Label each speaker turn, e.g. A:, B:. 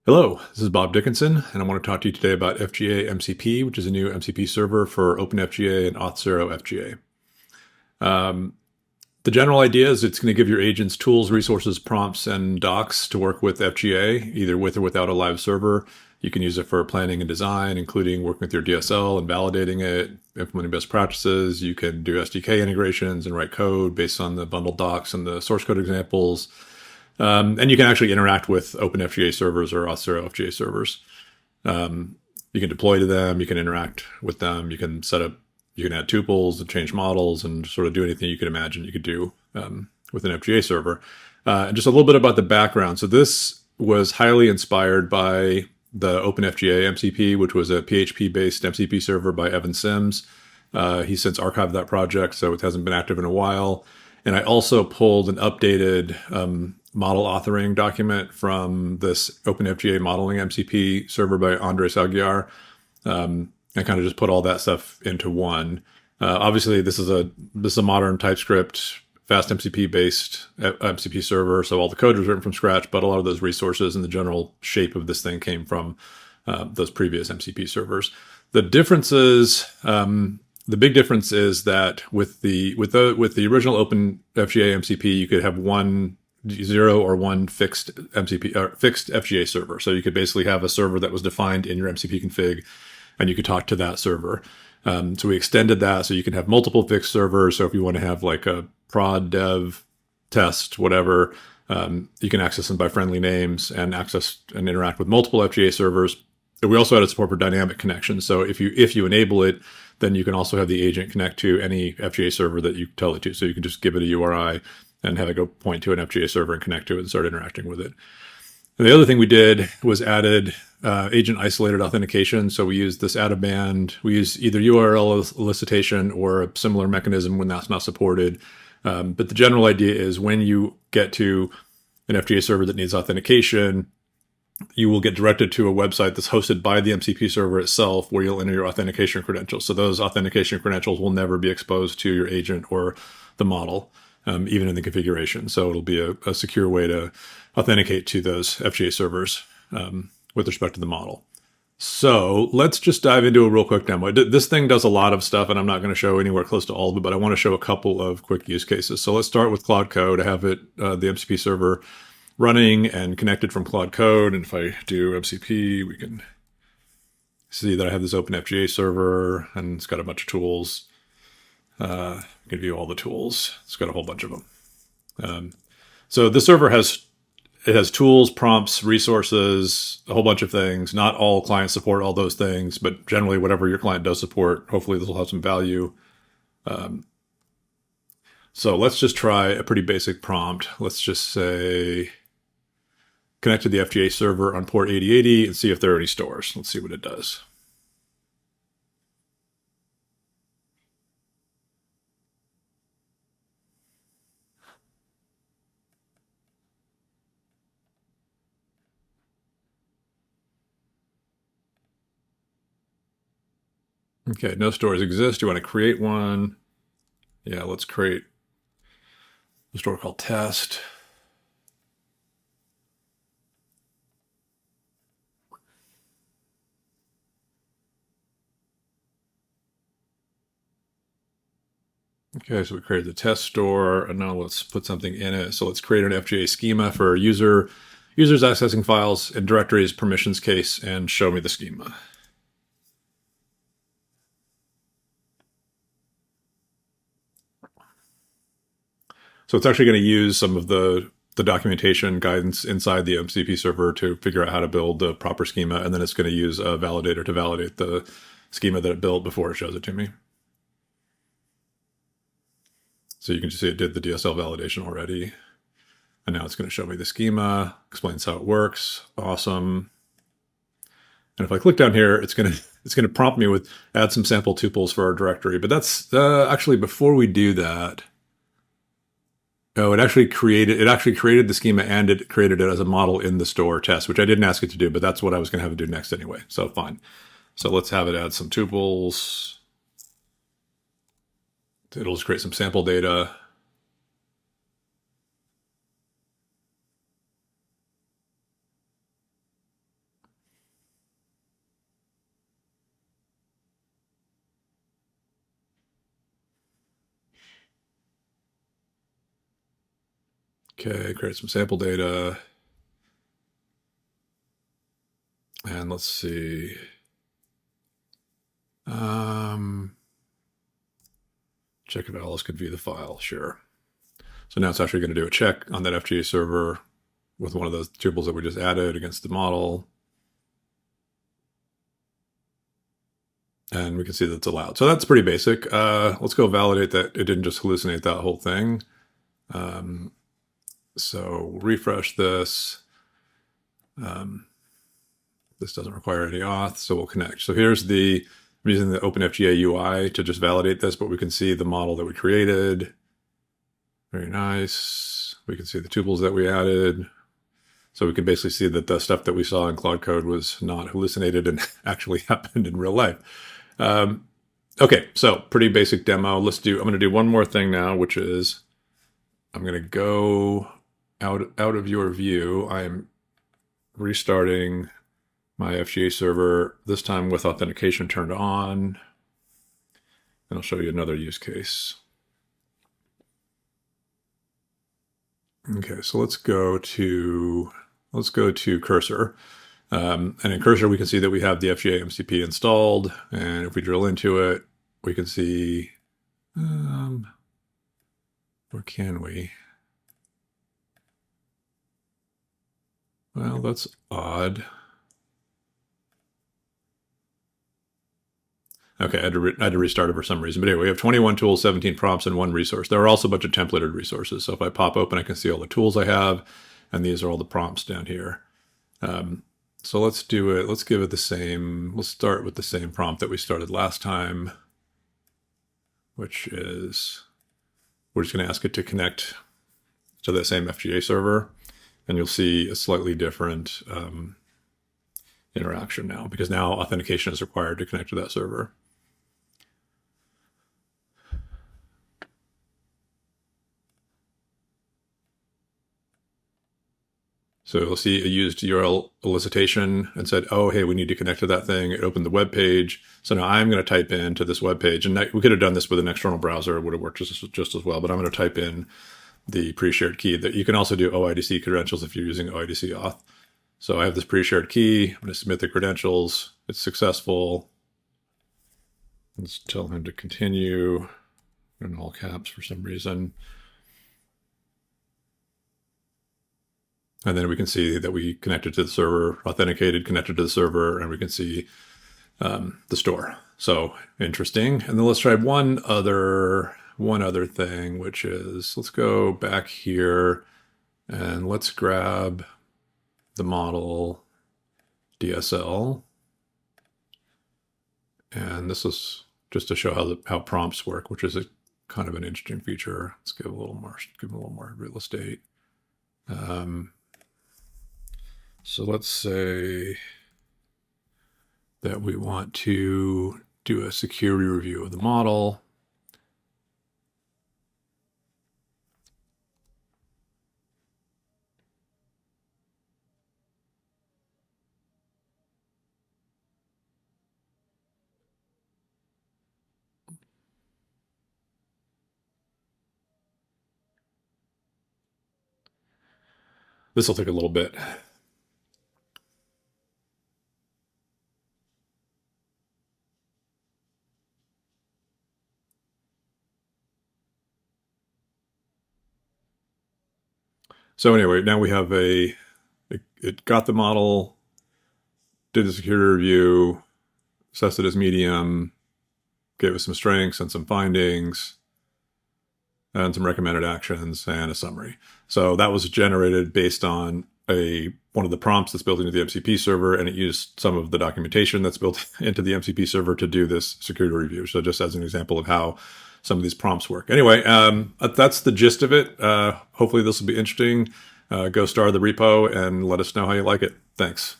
A: Hello, this is Bob Dickinson, and I want to talk to you today about FGA-MCP, which is a new MCP server for OpenFGA and auth0 FGA. The general idea is it's going to give your agents tools, resources, prompts, and docs to work with FGA, either with or without a live server. You can use it for planning and design, including working with your DSL and validating it, implementing best practices. You can do SDK integrations and write code based on the bundled docs and the source code examples. And you can actually interact with OpenFGA servers or auth0 FGA servers. You can deploy to them, you can interact with them, you can set up, you can add tuples and change models and sort of do anything you could imagine you could do with an FGA server. And just a little bit about the background. So this was highly inspired by the OpenFGA MCP, which was a PHP-based MCP server by Evan Sims. He's since archived that project, so it hasn't been active in a while. And I also pulled an updated model authoring document from this OpenFGA modeling MCP server by Andres Aguiar. I kind of just put all that stuff into one. Obviously, this is a modern TypeScript, fast MCP based MCP server, so all the code was written from scratch, but a lot of those resources and the general shape of this thing came from those previous MCP servers. The differences. The big difference is that with the original OpenFGA MCP, you could have one zero or one fixed MCP or fixed FGA server. So you could basically have a server that was defined in your MCP config, and you could talk to that server. So we extended that so you can have multiple fixed servers. So if you want to have like a prod, dev, test, whatever, you can access them by friendly names and access and interact with multiple FGA servers. And we also had a support for dynamic connections. So if you enable it, then you can also have the agent connect to any FGA server that you tell it to. So you can just give it a URI and have it go point to an FGA server and connect to it and start interacting with it. And the other thing we did was added agent isolated authentication. So we used this out-of-band. We use either URL elicitation or a similar mechanism when that's not supported. But the general idea is when you get to an FGA server that needs authentication, you will get directed to a website that's hosted by the MCP server itself where you'll enter your authentication credentials. So those authentication credentials will never be exposed to your agent or the model, even in the configuration. So it'll be a secure way to authenticate to those FGA servers with respect to the model. So let's just dive into a real quick demo. This thing does a lot of stuff, and I'm not going to show anywhere close to all of it, but I want to show a couple of quick use cases. So let's start with Claude Code. I have it, the MCP server running and connected from Claude Code. And if I do MCP, we can see that I have this OpenFGA server and it's got a bunch of tools. I can view all the tools. It's got a whole bunch of them. So the server has tools, prompts, resources, a whole bunch of things. Not all clients support all those things, but generally whatever your client does support, hopefully this will have some value. So let's just try a pretty basic prompt. Let's just say connect to the FGA server on port 8080 and see if there are any stores. Let's see what it does. Okay, no stores exist. You want to create one? Yeah, let's create a store called test. Okay, so we created the test store, and now let's put something in it. So let's create an FGA schema for users accessing files in directories, permissions case, and show me the schema. So it's actually going to use some of the documentation guidance inside the MCP server to figure out how to build the proper schema, and then it's going to use a validator to validate the schema that it built before it shows it to me. So you can just see it did the DSL validation already. And now it's going to show me the schema, explains how it works. Awesome. And if I click down here, it's going to prompt me with add some sample tuples for our directory. But that's actually before we do that. Oh, it actually created the schema and it created it as a model in the store test, which I didn't ask it to do, but that's what I was going to have it do next anyway. So fine. So let's have it add some tuples. It'll just create some sample data. Okay, create some sample data. And let's see. Check if Alice could view the file. Sure. So now it's actually going to do a check on that FGA server with one of those tuples that we just added against the model. And we can see that it's allowed. So that's pretty basic. Let's go validate that it didn't just hallucinate that whole thing. So we'll refresh this. This doesn't require any auth, so we'll connect. So here's I'm using the OpenFGA UI to just validate this, but we can see the model that we created. Very nice. We can see the tuples that we added. So we can basically see that the stuff that we saw in Claude Code was not hallucinated and actually happened in real life. Okay, so pretty basic demo. I'm going to do one more thing now, which is I'm going to go out of your view. I am restarting my FGA server, this time with authentication turned on. And I'll show you another use case. Okay, so let's go to Cursor. And in Cursor, we can see that we have the FGA MCP installed. And if we drill into it, we can see, where can we? Well, that's odd. Okay, I had to restart it for some reason. But anyway, we have 21 tools, 17 prompts, and 1 resource. There are also a bunch of templated resources. So if I pop open, I can see all the tools I have. And these are all the prompts down here. So let's do it. Let's give it the same. We'll start with the same prompt that we started last time, which is we're just going to ask it to connect to the same FGA server. And you'll see a slightly different interaction now, because now authentication is required to connect to that server. So you'll see it used URL elicitation and said, oh, hey, we need to connect to that thing. It opened the web page. So now I'm going to type into this web page. And we could have done this with an external browser. It would have worked just as well. But I'm going to type in the pre-shared key. That you can also do OIDC credentials if you're using OIDC auth. So I have this pre-shared key. I'm going to submit the credentials. It's successful. Let's tell him to continue in all caps for some reason. And then we can see that we connected to the server, authenticated, connected to the server, and we can see the store. So interesting. And then let's try one other thing, which is, let's go back here and let's grab the model DSL. And this is just to show how prompts work, which is kind of an interesting feature. Let's give a little more real estate. So let's say that we want to do a security review of the model. This will take a little bit. So anyway, now we have it got the model, did the security review, assessed it as medium, gave us some strengths and some findings, and some recommended actions and a summary. So that was generated based on one of the prompts that's built into the MCP server, and it used some of the documentation that's built into the MCP server to do this security review. So just as an example of how some of these prompts work. Anyway, that's the gist of it. Hopefully this will be interesting. Go star the repo and let us know how you like it. Thanks.